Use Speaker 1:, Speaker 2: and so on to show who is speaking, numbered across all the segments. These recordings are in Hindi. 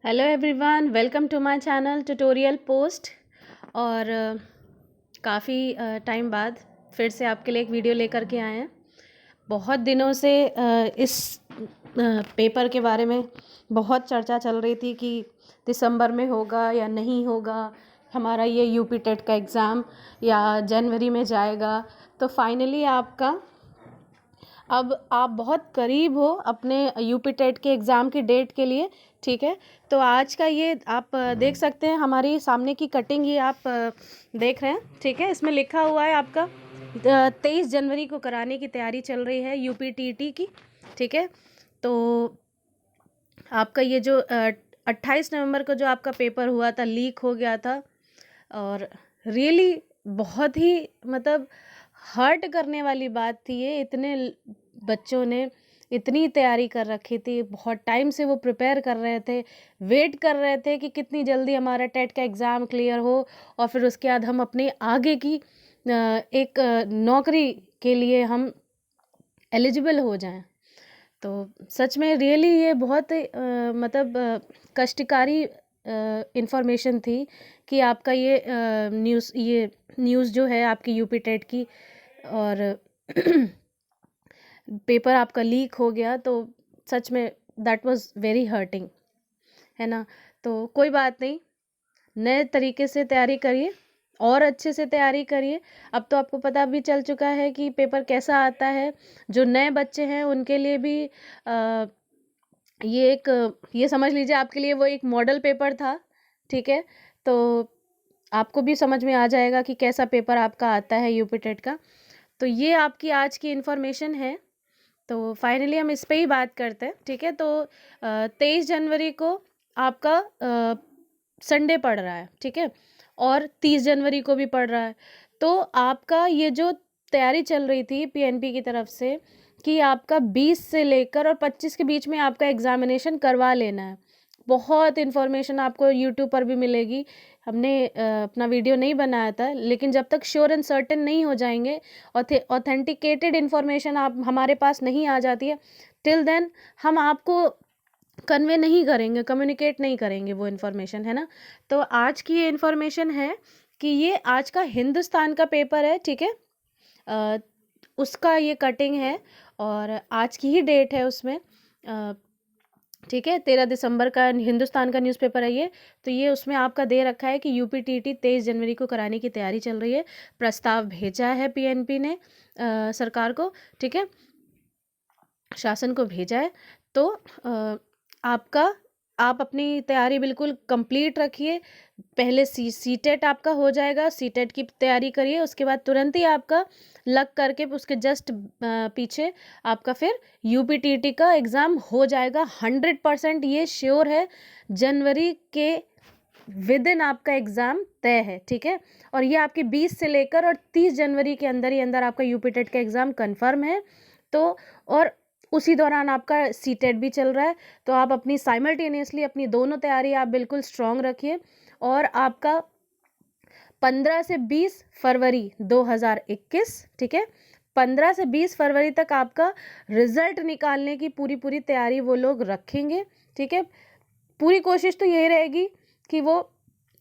Speaker 1: Hello everyone, welcome to my channel tutorial post. और काफ़ी टाइम बाद फिर से आपके लिए एक वीडियो लेकर के आए हैं। बहुत दिनों से इस पेपर के बारे में बहुत चर्चा चल रही थी कि दिसंबर में होगा या नहीं होगा हमारा ये यूपी टेट का एग्ज़ाम, या जनवरी में जाएगा। तो फाइनली आपका अब आप बहुत करीब हो अपने यूपी टेट के एग्ज़ाम की डेट के लिए। ठीक है, तो आज का ये आप देख सकते हैं, हमारी सामने की कटिंग ये आप देख रहे हैं। ठीक है, इसमें लिखा हुआ है आपका 23 जनवरी को कराने की तैयारी चल रही है यूपी टीटी की। ठीक है, तो आपका ये जो 28 नवंबर को जो आपका पेपर हुआ था, लीक हो गया था, और रियली बहुत ही मतलब हर्ट करने वाली बात थी ये। इतने बच्चों ने इतनी तैयारी कर रखी थी, बहुत टाइम से वो प्रिपेयर कर रहे थे, वेट कर रहे थे कि कितनी जल्दी हमारा टेट का एग्ज़ाम क्लियर हो और फिर उसके बाद हम अपने आगे की एक नौकरी के लिए हम एलिजिबल हो जाएं। तो सच में रियली ये बहुत मतलब कष्टकारी इंफॉर्मेशन थी कि आपका ये न्यूज़ जो है आपकी यूपी टेट की, और पेपर आपका लीक हो गया। तो सच में दैट वाज वेरी हर्टिंग, है ना। तो कोई बात नहीं, नए तरीके से तैयारी करिए और अच्छे से तैयारी करिए। अब तो आपको पता भी चल चुका है कि पेपर कैसा आता है। जो नए बच्चे हैं उनके लिए भी ये समझ लीजिए आपके लिए वो एक मॉडल पेपर था। ठीक है, तो आपको भी समझ में आ जाएगा कि कैसा पेपर आपका आता है यूपी टेट का। तो ये आपकी आज की इन्फॉर्मेशन है। तो फाइनली हम इस पे ही बात करते हैं। ठीक है, तो 23 जनवरी को आपका संडे पड़ रहा है। ठीक है, और 30 जनवरी को भी पड़ रहा है। तो आपका ये जो तैयारी चल रही थी पीएनपी की तरफ से कि आपका 20 से लेकर और 25 के बीच में आपका एग्जामिनेशन करवा लेना है। बहुत इन्फॉर्मेशन आपको यूट्यूब पर भी मिलेगी। हमने अपना वीडियो नहीं बनाया था, लेकिन जब तक श्योर एंड सर्टेन नहीं हो जाएंगे, ऑथेंटिकेटेड इन्फॉर्मेशन आप हमारे पास नहीं आ जाती है, टिल देन हम आपको कन्वे नहीं करेंगे, कम्युनिकेट नहीं करेंगे वो इन्फॉर्मेशन, है ना। तो आज की ये इन्फॉर्मेशन है कि ये आज का हिंदुस्तान का पेपर है। ठीक है, उसका ये कटिंग है और आज की ही डेट है उसमें। ठीक है, 13 दिसंबर का हिंदुस्तान का न्यूज़पेपर है ये। तो ये उसमें आपका दे रखा है कि यूपी टीटी 23 जनवरी को कराने की तैयारी चल रही है। प्रस्ताव भेजा है पीएनपी ने सरकार को। ठीक है, शासन को भेजा है। तो आप अपनी तैयारी बिल्कुल कंप्लीट रखिए। पहले सीटेट आपका हो जाएगा, सीटेट की तैयारी करिए, उसके बाद तुरंत ही आपका लग करके उसके जस्ट पीछे आपका फिर यूपीटीटी का एग्ज़ाम हो जाएगा। 100% ये श्योर है, जनवरी के विद इन आपका एग्ज़ाम तय है। ठीक है, और ये आपकी 20 से लेकर और 30 जनवरी के अंदर ही अंदर आपका यूपी टेट का एग्ज़ाम कन्फर्म है। तो और उसी दौरान आपका सीटेट भी चल रहा है। तो आप अपनी साइमल्टेनियसली अपनी दोनों तैयारी आप बिल्कुल स्ट्रॉन्ग रखिए। और आपका 15 से 20 फरवरी 2021, ठीक है, 15 से 20 फरवरी तक आपका रिजल्ट निकालने की पूरी तैयारी वो लोग रखेंगे। ठीक है, पूरी कोशिश तो यही रहेगी कि वो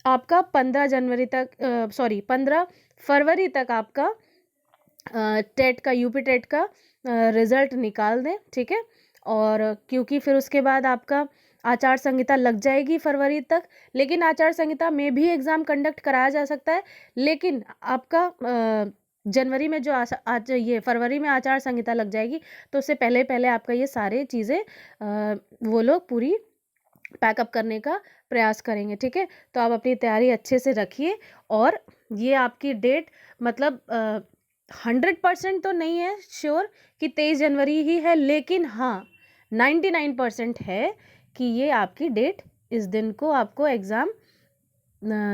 Speaker 1: आपका 15 जनवरी तक 15 फरवरी तक आपका टेट का यूपी टेट का रिज़ल्ट निकाल दें। ठीक है, और क्योंकि फिर उसके बाद आपका आचार संहिता लग जाएगी फरवरी तक, लेकिन आचार संहिता में भी एग्ज़ाम कंडक्ट कराया जा सकता है। लेकिन आपका जनवरी में जो आज ये फरवरी में आचार संहिता लग जाएगी, तो उससे पहले पहले आपका ये सारे चीज़ें वो लोग पूरी पैकअप करने का प्रयास करेंगे। ठीक है, तो आप अपनी तैयारी अच्छे से रखिए। और ये आपकी डेट मतलब 100% तो नहीं है श्योर कि 23 जनवरी ही है, लेकिन हाँ 99% है कि ये आपकी डेट, इस दिन को आपको एग्ज़ाम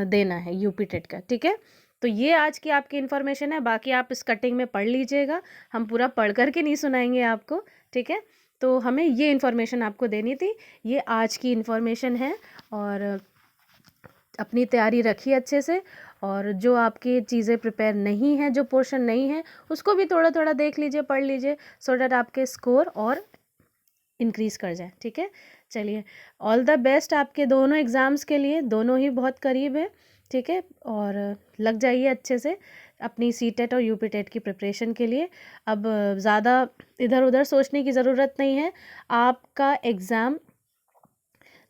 Speaker 1: देना है यूपी टेट का। ठीक है, तो ये आज की आपकी इन्फॉर्मेशन है। बाकी आप इस कटिंग में पढ़ लीजिएगा, हम पूरा पढ़ करके नहीं सुनाएंगे आपको। ठीक है, तो हमें ये इन्फॉर्मेशन आपको देनी थी, ये आज की इन्फॉर्मेशन है। और अपनी तैयारी रखिए अच्छे से, और जो आपकी चीज़ें प्रिपेयर नहीं हैं, जो पोर्शन नहीं है, उसको भी थोड़ा थोड़ा देख लीजिए, पढ़ लीजिए, सो डैट आपके स्कोर और इंक्रीज़ कर जाए। ठीक है, चलिए, ऑल द बेस्ट आपके दोनों एग्ज़ाम्स के लिए, दोनों ही बहुत करीब है, ठीक है? और लग जाइए अच्छे से अपनी सीटेट और यूपीटेट की प्रिपरेशन के लिए। अब ज़्यादा इधर-उधर सोचने की ज़रूरत नहीं है। आपका एग्ज़ाम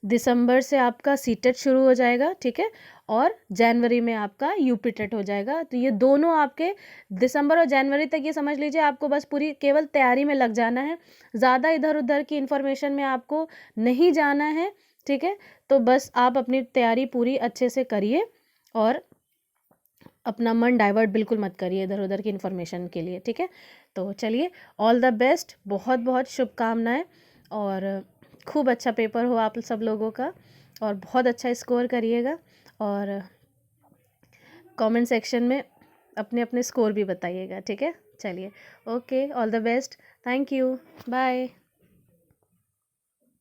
Speaker 1: दिसंबर से आपका सीटेट शुरू हो जाएगा, ठीक है? और जनवरी में आपका यूपीटेट हो जाएगा। तो ये दोनों आपके दिसंबर और जनवरी तक, ये समझ लीजिए आपको बस पूरी केवल तैयारी में लग जाना है। ज़्यादा इधर-उधर की इन्फॉर्मेशन में आपको नहीं जाना है, ठीक है? तो बस आप अपनी तैयारी पूरी अच्छे से करिए और अपना मन डाइवर्ट बिल्कुल मत करिए इधर-उधर की इन्फॉर्मेशन के लिए, ठीक है? तो चलिए, ऑल द बेस्ट, बहुत-बहुत शुभकामनाएँ और खूब अच्छा पेपर हो आप सब लोगों का और बहुत अच्छा स्कोर करिएगा और कमेंट सेक्शन में अपने-अपने स्कोर भी बताइएगा, ठीक है? चलिए, okay, all the best, thank you, bye.